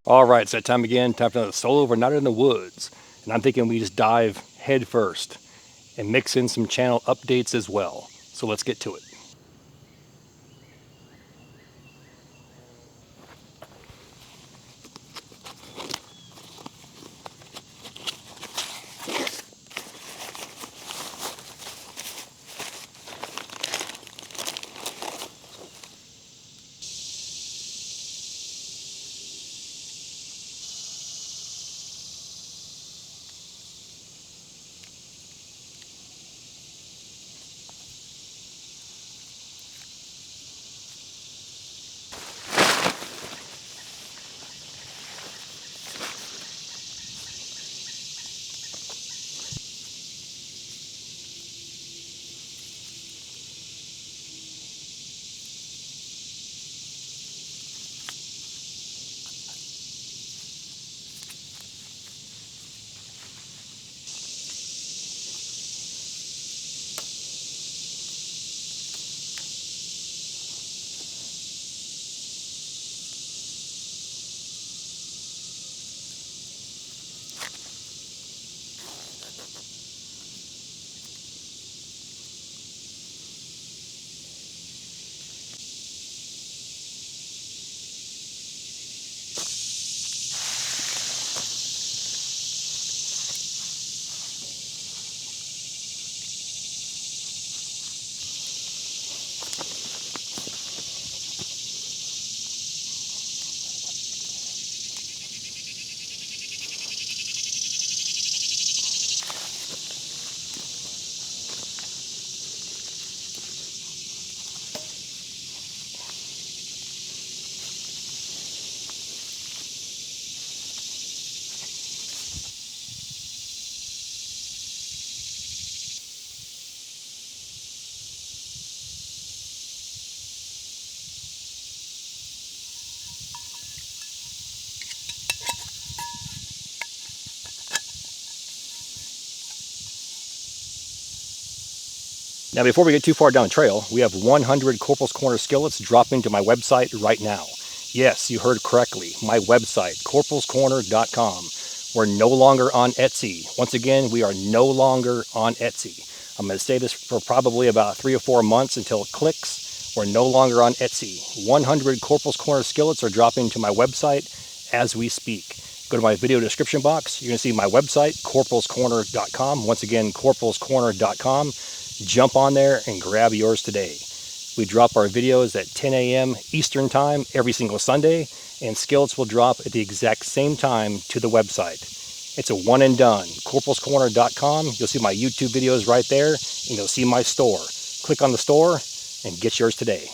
All right, it's that time again. Time for another solo overnight in the woods. And I'm thinking we just dive head first and mix in some channel updates as well. So let's get to it. Now, before we get too far down the trail, we have 100 Corporal's Corner skillets dropping to my website right now. Yes, you heard correctly. My website, corporalscorner.com. We're no longer on Etsy. Once again, we are no longer on Etsy. I'm going to say this for probably about 3 or 4 months until it clicks. We're no longer on Etsy. 100 Corporal's Corner skillets are dropping to my website as we speak. Go to my video description box. You're going to see my website, corporalscorner.com. Once again, corporalscorner.com. Jump on there and grab yours today. We drop our videos at 10 a.m. Eastern Time every single Sunday, and skillets will drop at the exact same time to the website. It's a one and done. corporalscorner.com. You'll see my YouTube videos right there, and you'll see my store. Click on the store and get yours today.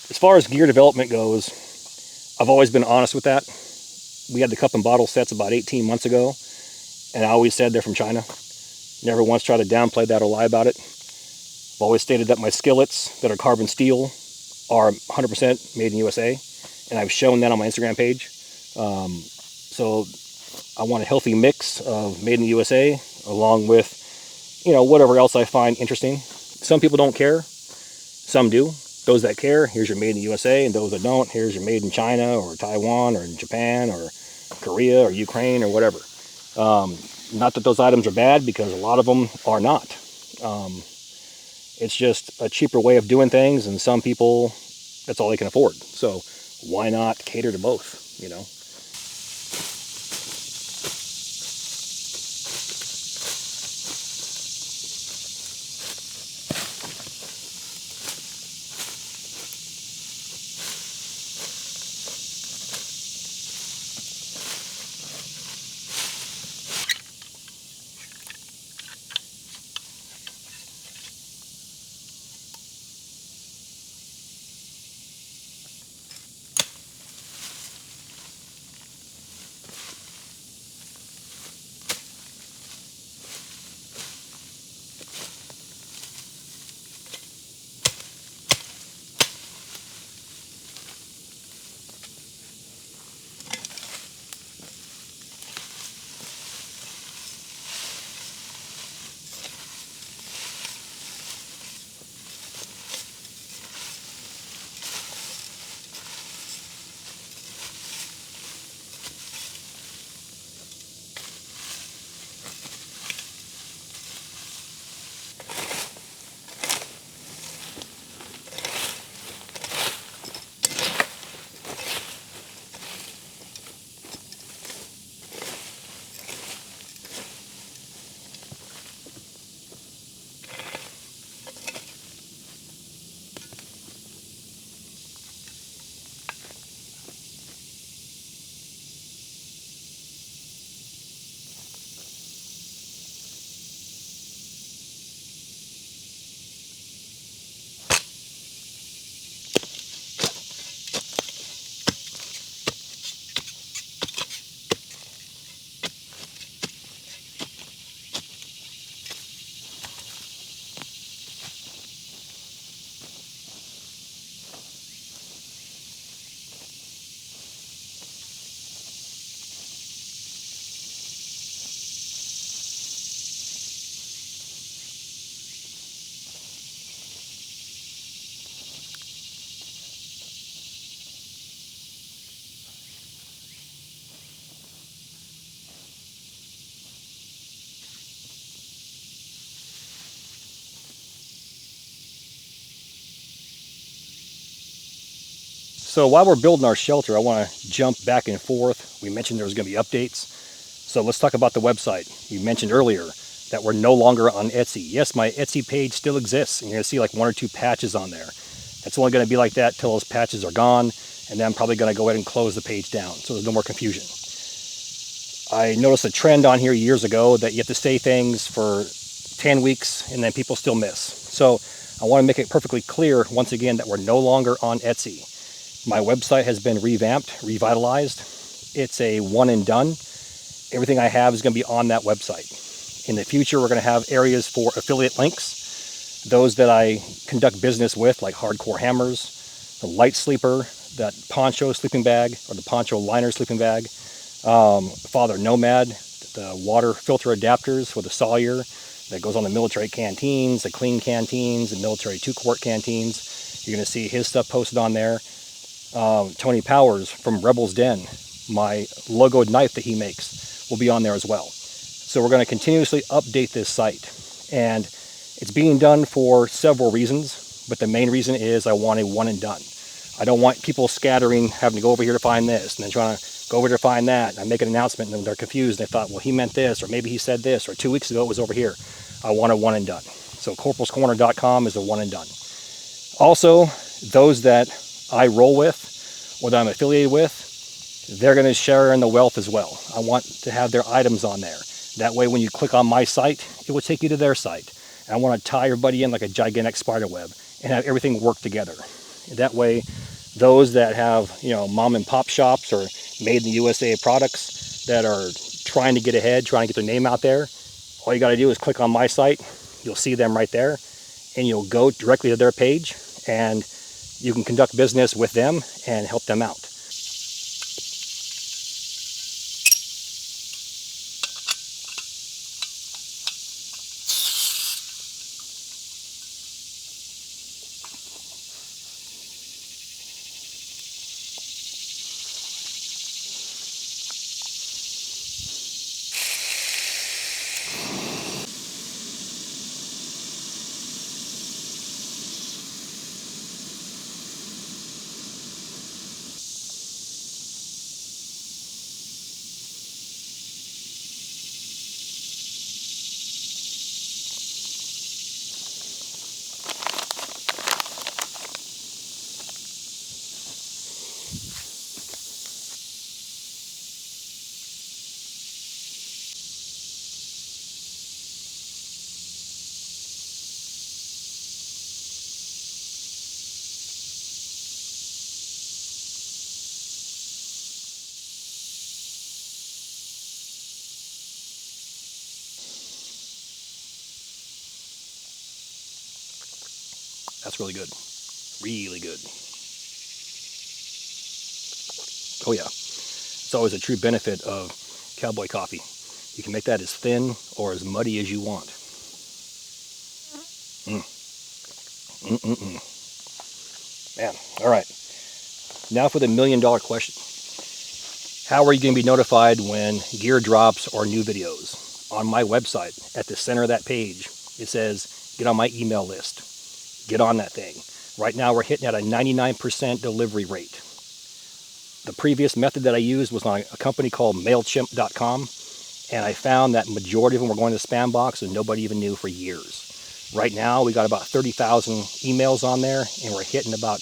As far as gear development goes, I've always been honest with that. We had the cup and bottle sets about 18 months ago, and I always said they're from China. Never once tried to downplay that or lie about it. I've always stated that my skillets that are carbon steel are 100% made in USA. and I've shown that on my Instagram page. So I want a healthy mix of made in the USA along with, whatever else I find interesting. Some people don't care, some do. Those that care, here's your made in the USA, and those that don't, here's your made in China or Taiwan or in Japan or Korea or Ukraine or whatever. Not that those items are bad, because a lot of them are not. It's just a cheaper way of doing things, and some people, that's all they can afford. So why not cater to both, So while we're building our shelter, I want to jump back and forth. We mentioned there was going to be updates. So let's talk about the website. You mentioned earlier that we're no longer on Etsy. Yes, my Etsy page still exists, and you're going to see like 1 or 2 patches on there. It's only going to be like that till those patches are gone, and then I'm probably going to go ahead and close the page down so there's no more confusion. I noticed a trend on here years ago that you have to say things for 10 weeks and then people still miss. So I want to make it perfectly clear once again that we're no longer on Etsy. My website has been revamped, revitalized. It's a one and done. Everything I have is going to be on that website. In the future, we're going to have areas for affiliate links, those that I conduct business with, like Hardcore Hammers, the Light Sleeper, that Poncho sleeping bag, or the Poncho Liner sleeping bag, Father Nomad, the water filter adapters with a Sawyer that goes on the military canteens, the clean canteens, the military 2-quart canteens. You're going to see his stuff posted on there. Tony Powers from Rebel's Den, my logoed knife that he makes, will be on there as well. So we're going to continuously update this site, and it's being done for several reasons, but the main reason is I want a one and done. I don't want people scattering, having to go over here to find this, and then trying to go over here to find that, and I make an announcement, and then they're confused. They thought, well, he meant this, or maybe he said this, or 2 weeks ago it was over here. I want a one and done. So corporalscorner.com is a one and done. Also, those that I roll with, or that I'm affiliated with, they're going to share in the wealth as well. I want to have their items on there. That way when you click on my site, it will take you to their site. And I want to tie everybody in like a gigantic spider web and have everything work together. That way, those that have, mom and pop shops or made in the USA products that are trying to get ahead, trying to get their name out there, all you got to do is click on my site. You'll see them right there, and you'll go directly to their page, and you can conduct business with them and help them out. That's really good. Really good. Oh yeah. It's always a true benefit of cowboy coffee. You can make that as thin or as muddy as you want. Man, all right. Now for the $1,000,000 question. How are you going to be notified when gear drops or new videos? On my website, at the center of that page, it says, get on my email list. Get on that thing. Right now we're hitting at a 99% delivery rate. The previous method that I used was on a company called MailChimp.com, and I found that majority of them were going to the spam box and nobody even knew for years. Right now we got about 30,000 emails on there, and we're hitting about,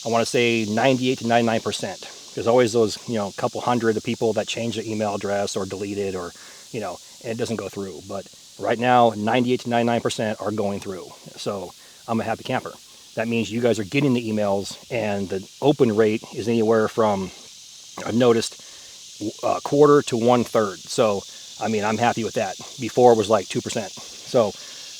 I want to say, 98 to 99%. There's always those, couple hundred of people that change their email address or delete it, or, and it doesn't go through. But right now, 98 to 99% are going through. So I'm a happy camper. That means you guys are getting the emails, and the open rate is anywhere from, I've noticed, a quarter to 1/3. So, I mean, I'm happy with that. Before it was like 2%. So,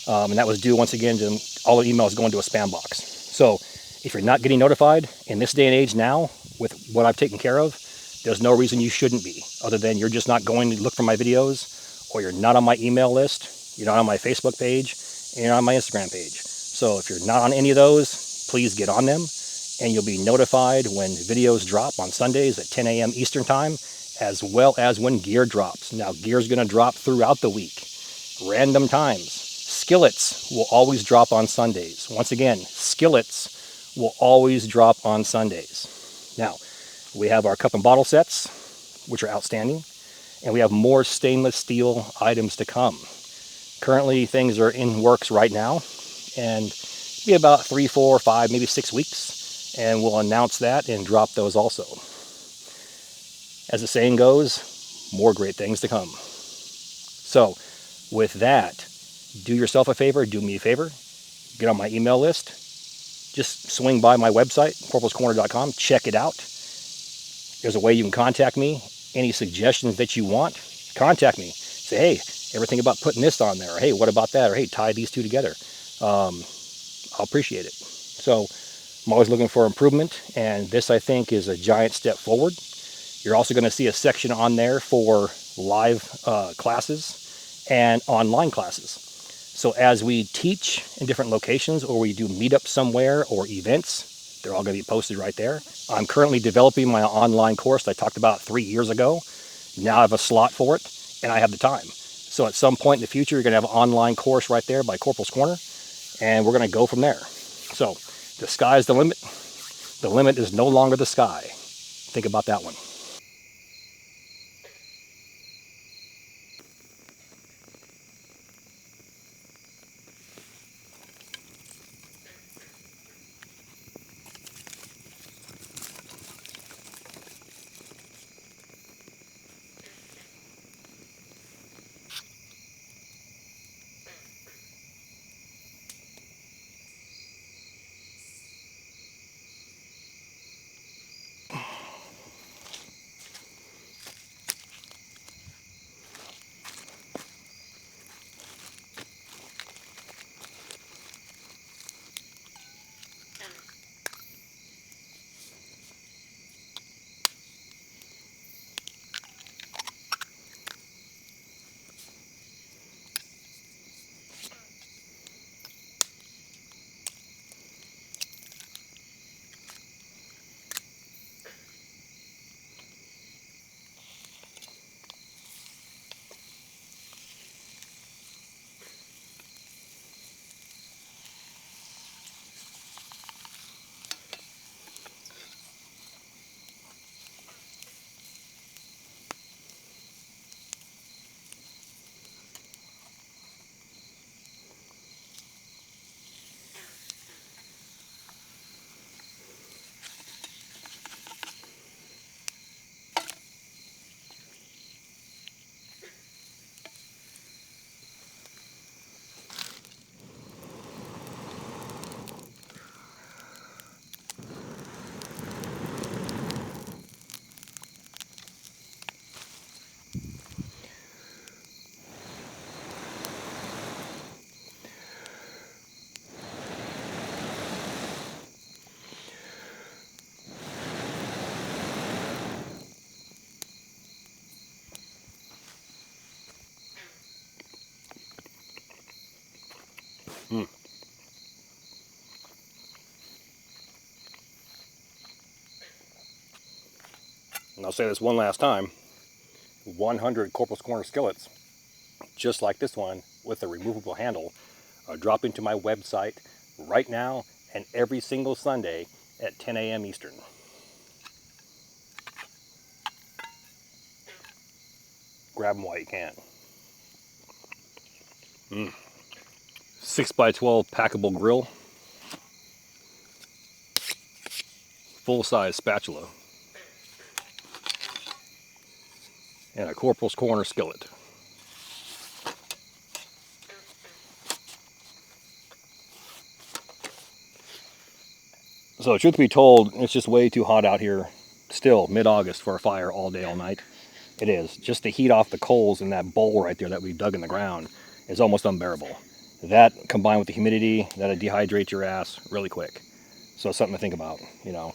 and that was due once again to all the emails going to a spam box. So, if you're not getting notified in this day and age now with what I've taken care of, there's no reason you shouldn't be, other than you're just not going to look for my videos, or you're not on my email list, you're not on my Facebook page, and you're not on my Instagram page. So if you're not on any of those, please get on them, and you'll be notified when videos drop on Sundays at 10 a.m. Eastern Time, as well as when gear drops. Now, gear's going to drop throughout the week, random times. Skillets will always drop on Sundays. Once again, skillets will always drop on Sundays. Now, we have our cup and bottle sets, which are outstanding, and we have more stainless steel items to come. Currently, things are in works right now, and be about 3, 4, 5, maybe 6 weeks, and we'll announce that and drop those also. As the saying goes, more great things to come. So, with that, do yourself a favor, do me a favor, get on my email list. Just swing by my website, corporalscorner.com, check it out. There's a way you can contact me. Any suggestions that you want, contact me. Say, hey, ever think about putting this on there? Or hey, what about that? Or hey, tie these two together. I'll appreciate it. So I'm always looking for improvement, and this, I think, is a giant step forward. You're also going to see a section on there for live classes and online classes. So as we teach in different locations, or we do meetups somewhere or events, they're all going to be posted right there. I'm currently developing my online course I talked about 3 years ago. Now I have a slot for it, and I have the time. So at some point in the future, you're going to have an online course right there by Corporal's Corner, and we're going to go from there. So the sky's the limit. The limit is no longer the sky. Think about that one. Mm. And I'll say this one last time, 100 Corporal's Corner skillets, just like this one with a removable handle, are dropping to my website right now and every single Sunday at 10 a.m. Eastern. Grab them while you can. 6x12 packable grill, full-size spatula, and a Corporal's Corner skillet. So truth be told, it's just way too hot out here still, mid-August, for a fire all day, all night. It is. Just the heat off the coals in that bowl right there that we dug in the ground is almost unbearable. That combined with the humidity, that'll dehydrate your ass really quick. So it's something to think about, you know.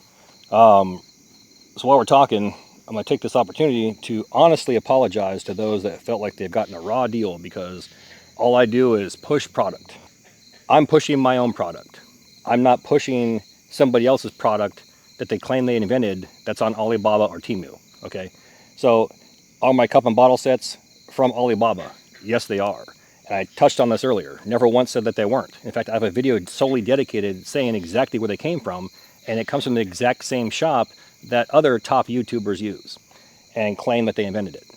So while we're talking, I'm going to take this opportunity to honestly apologize to those that felt like they've gotten a raw deal, because all I do is push product. I'm pushing my own product. I'm not pushing somebody else's product that they claim they invented that's on Alibaba or Temu, okay? So are my cup and bottle sets from Alibaba? Yes, they are. And I touched on this earlier. Never once said that they weren't. In fact, I have a video solely dedicated saying exactly where they came from, and it comes from the exact same shop that other top YouTubers use and claim that they invented it.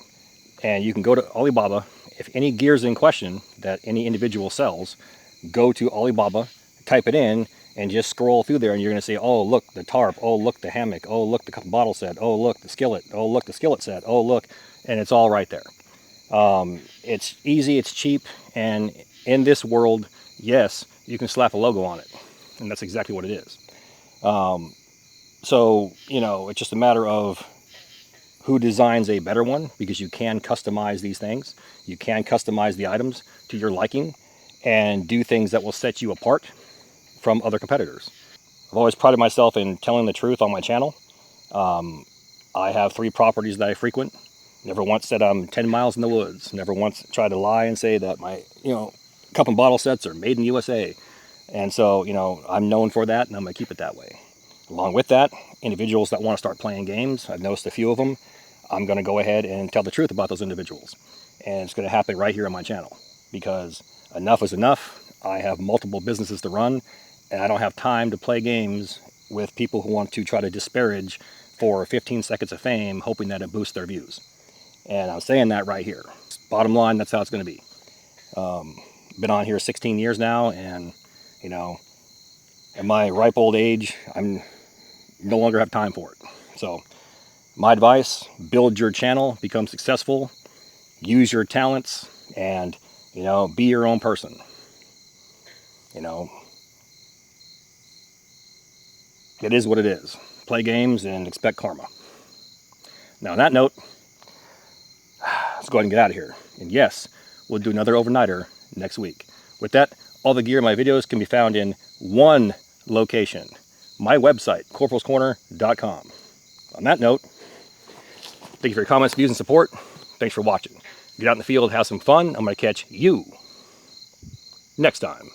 And you can go to Alibaba. If any gear is in question that any individual sells, go to Alibaba, type it in, and just scroll through there, and you're going to see, oh, look, the tarp, oh, look, the hammock, oh, look, the bottle set, oh, look, the skillet, oh, look, the skillet set, oh, look, and it's all right there. It's easy, it's cheap, and in this world, yes, you can slap a logo on it, and that's exactly what it is. So, you know, it's just a matter of who designs a better one, because you can customize these things. You can customize the items to your liking and do things that will set you apart from other competitors. I've always prided myself in telling the truth on my channel. I have 3 properties that I frequent. Never once said I'm 10 miles in the woods. Never once tried to lie and say that my, you know, cup and bottle sets are made in the USA. And so, you know, I'm known for that, and I'm going to keep it that way. Along with that, individuals that want to start playing games, I've noticed a few of them, I'm going to go ahead and tell the truth about those individuals. And it's going to happen right here on my channel, because enough is enough. I have multiple businesses to run, and I don't have time to play games with people who want to try to disparage for 15 seconds of fame, hoping that it boosts their views. And I'm saying that right here. Bottom line, that's how it's going to be. Been on here 16 years now, and, you know, at my ripe old age, I'm no longer have time for it. So my advice, build your channel, become successful, use your talents, and, you know, be your own person. You know, it is what it is. Play games and expect karma. Now, on that note, let's go ahead and get out of here. And yes, we'll do another overnighter next week. With that, all the gear in my videos can be found in one location, my website, corporalscorner.com. On that note, thank you for your comments, views, and support. Thanks for watching. Get out in the field, have some fun. I'm going to catch you next time.